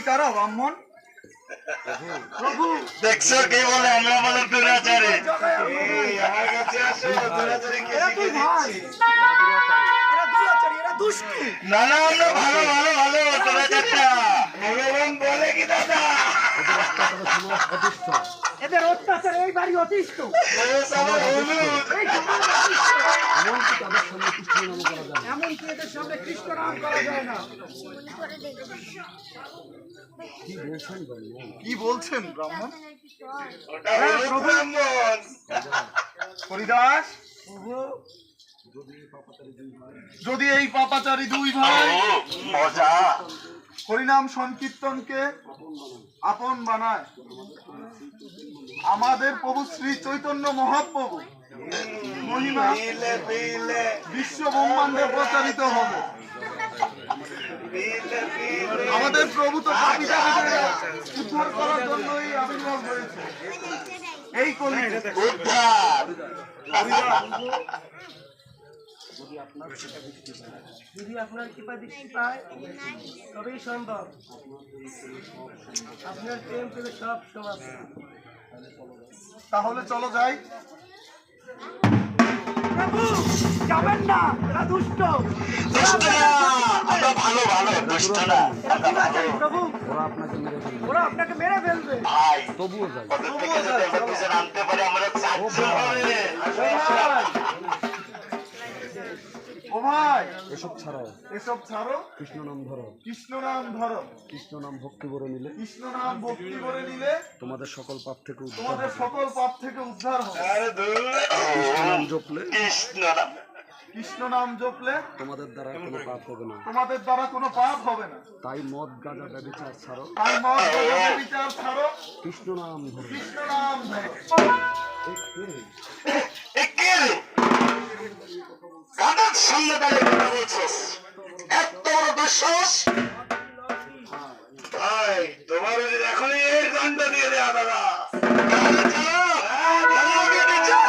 কারা ব্রাহ্মণ? প্রভু দেখছো কে বলে আমরা বলে দুরাচারী। আমার কাছে আসো, দুরাচারী কে শিখিয়েছে? এরা দুরাচারী, এরা দুষ্ট। না না, আমরা ভালো ভালো ভালো দুরাচারটা ভগবান বলে কি দাদা? এদের অত্যাচার এই বাড়ি অতিষ্ঠ। এমনকি এদের সামনে কৃষ্ণ নাম করা যায় না। কি বলছেন ব্রাহ্মণ? হরিদাস, যদি এই পাপাচারী দুই ভাই হরিনাম সংকীর্তনকে আপন বানায়, আমাদের প্রভু শ্রী চৈতন্য মহাপ্রভু মহিমা বিশ্ব ব্রহ্মাণ্ডে প্রচারিত হবে। আমাদের প্রভু তো পাপীদের উদ্ধার করার জন্যই আবির্ভাব হয়েছে। এই কলিতে উদ্ধার যদি আপনার কৃপা দৃষ্টি পায় তবেই সম্ভব। আপনার প্রেম পেলে সব সমাজ। তাহলে চলো যাই। প্রভু যাবেন না, এরা দুষ্ট। আমরা ভালো ভালো দুষ্ট না। প্রভু ওরা আপনাকে মেরে ফেলবে। ভাই তবুও যাই, তবুও যাই, আনতে পারে আমরা চাচ্ছি হবে। ও ভাই, এসব ছাড়াও, এসব ছাড়ো, কৃষ্ণ নাম ধরো, কৃষ্ণ নাম ধরো, কৃষ্ণ নাম ভক্তি করে নিলে, কৃষ্ণ নাম ভক্তি করে নিলে তোমাদের সকল পাপ থেকে উদ্ধার তোমাদের হবে। সকল পাপ থেকে উদ্ধার হবে। কৃষ্ণ নাম জপলে, কৃষ্ণ নাম জপলে তোমাদের দ্বারা কোনো পাপ হবে না। তোমাদের দ্বারা কোনো পাপ হবে না। তাই মদ গাঁজা ব্যভিচার ছাড়ো, তাই মদ গাঁজা ব্যভিচার ছাড়ো, কৃষ্ণ নাম ধরো। কৃষ্ণ নাম ধরো। কাদের সামনে দাঁড়িয়ে কথা বলছিস? এত বড় দুঃসাহস! ভাই তোমার যদি এখনই এর দণ্ড দিয়ে দেয়া দাদা, তাহলে চলো, ধর্মকে বিচার।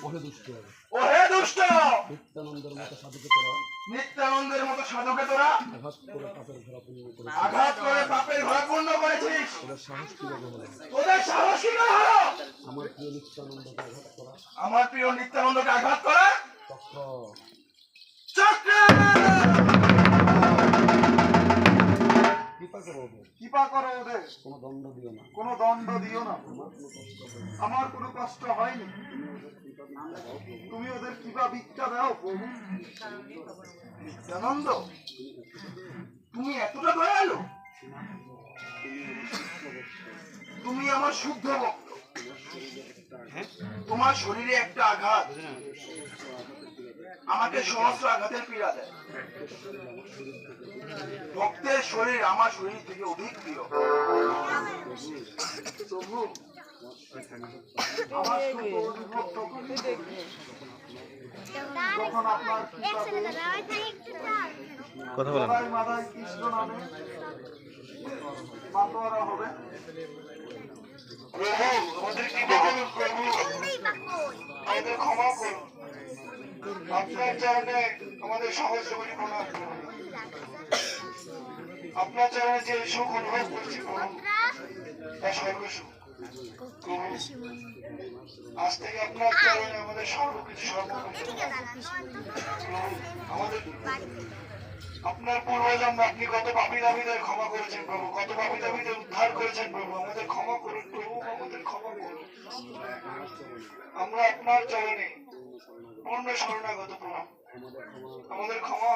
ওহে দুষ্ট, ওহে দুষ্ট, নিত্যানন্দের মতো সাধুকে তোরা, নিত্যানন্দের মতো সাধুকে তোরা আঘাত করে পাপের ঘোড়া পূর্ণ করেছিস। আঘাত করে পাপের ঘোড়া পূর্ণ করেছিস। তোদের সাহস কিভাবে হলো? তোদের সাহস কি করে হলো? আমার প্রিয় নিত্যানন্দকে আঘাত করা, আমার প্রিয় নিত্যানন্দকে আঘাত করা। চক্র চক্র, কৃপা করো ওদের, কৃপা করো ওদের, কোনো দণ্ড দিও না। কোনো দণ্ড দিও না। আমার কোনো কষ্ট হয়নি, তুমি ওদের কৃপা ভিক্ষা দাও প্রভু। নিত্যানন্দ, তুমি এতটা দয়ালু, তুমি আমার শুদ্ধ ভক্ত। তোমার শরীরে একটা আঘাত আমাকে সহস্র আঘাতের পীড়া দেয়। ভক্তের শরীর আমার শরীর থেকে অধিক প্রিয়। প্রভু, আমার শুদ্ধ অনুভব তখনই করি যখন আপনার মাথায় মাথায় কৃষ্ণ নামে মাতোয়ারা হবে। প্রভু আমাদের কি বলুন, প্রভু আমাদের ক্ষমা করুন। আপনার চরণে আমাদের সহস্র কোটি প্রণাম করুন। আপনার চরণে যে সুখ অনুভব করছি প্রভু, তা সর্বসুখ। প্রভু আজ থেকে আপনার চরণে আমাদের সর্বকিছু সর্বকিছু। আমাদের আপনার পূর্বজন্মে আপনি কত পাপী দাবিদের ক্ষমা করেছেন প্রভু, কত পাপী দাবিদের উদ্ধার করেছেন প্রভু। আমাদের ক্ষমা করুন প্রভু, আমাদের ক্ষমা করুন। আমরা আপনার চরণে পূর্ণ শরণাগত প্রভু আমাদের ক্ষমা আমাদের ক্ষমা